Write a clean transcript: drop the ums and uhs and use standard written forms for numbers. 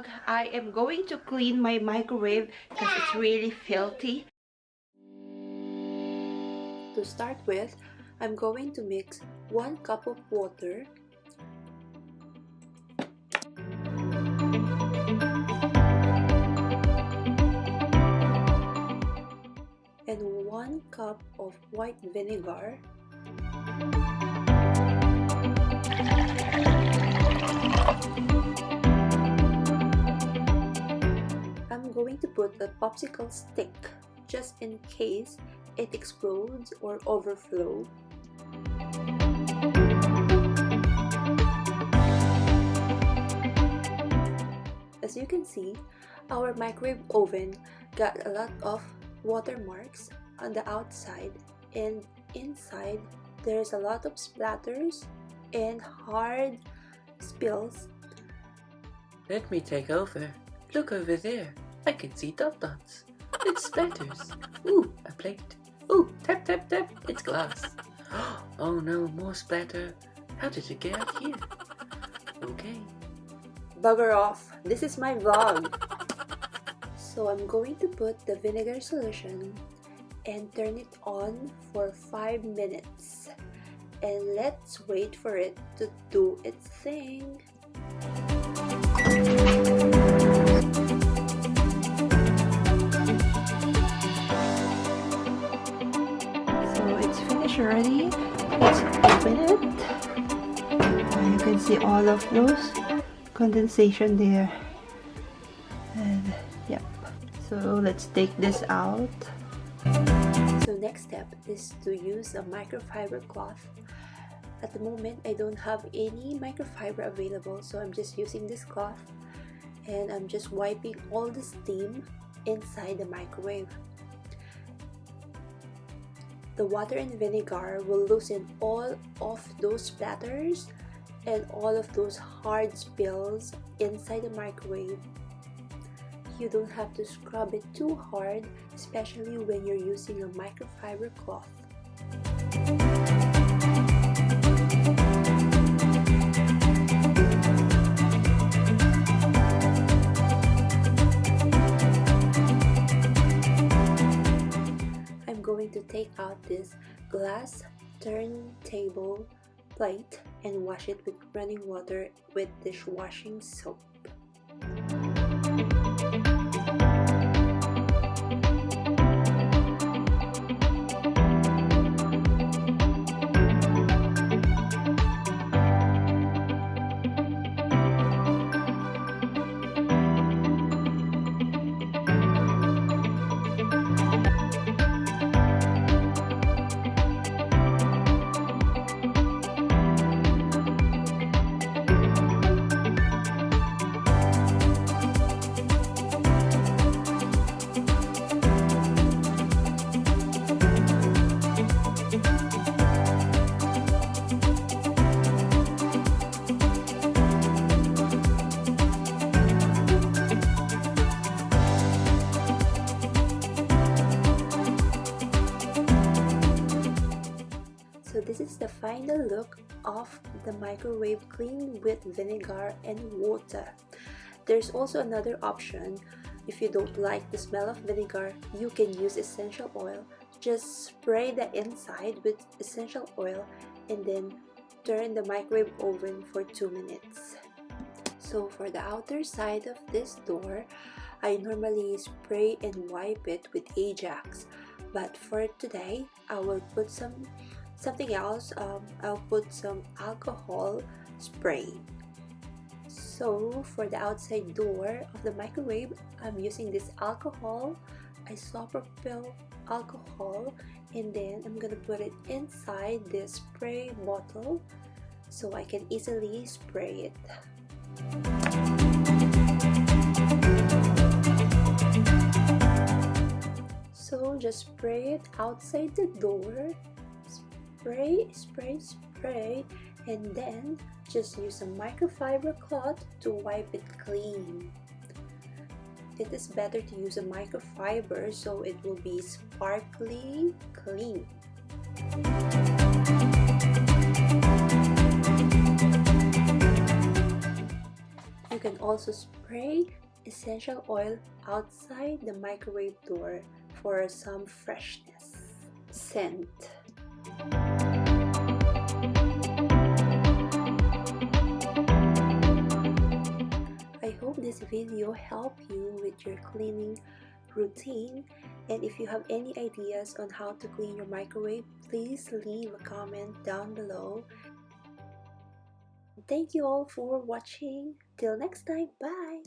vlog. I am going to clean my microwave because it's really filthy. To start with, I'm going to mix 1 cup of water and 1 cup of white vinegar. I'm going to put a popsicle stick just in case it explodes or overflow. As you can see, our microwave oven got a lot of watermarks on the outside, and inside there's a lot of splatters and hard spills. Let me take over. Look over there. I can see dot dots. It's splatters. Ooh, a plate. Ooh, tap tap tap. It's glass. Oh no, more splatter. How did it get out here? Okay. Bugger off. This is my vlog. So I'm going to put the vinegar solution and turn it on for 5 minutes. And let's wait for it to do its thing. So it's finished already. Let's open it. You can see all of those condensation there. And yep. So let's take this out. So next step is to use a microfiber cloth. At the moment, I don't have any microfiber available, so I'm just using this cloth and I'm just wiping all the steam inside the microwave. The water and vinegar will loosen all of those splatters and all of those hard spills inside the microwave. You don't have to scrub it too hard, especially when you're using a microfiber cloth. I'm going to take out this glass turntable plate and wash it with running water with dishwashing soap. So this is the final look of the microwave cleaned with vinegar and water. There's also another option. If you don't like the smell of vinegar, you can use essential oil. Just spray the inside with essential oil and then turn the microwave oven for 2 minutes. So for the outer side of this door, I normally spray and wipe it with Ajax. But for today, I will put something else. I'll put some alcohol spray. So for the outside door of the microwave, I'm using this alcohol, isopropyl alcohol, and then I'm gonna put it inside this spray bottle so I can easily spray it. So just spray it outside the door. Spray, spray, spray, and then just use a microfiber cloth to wipe it clean. It is better to use a microfiber so it will be sparkly clean. You can also spray essential oil outside the microwave door for some freshness. Scent. I hope this video helped you with your cleaning routine, and if you have any ideas on how to clean your microwave, please leave a comment down below. Thank you all for watching. Till next time, bye!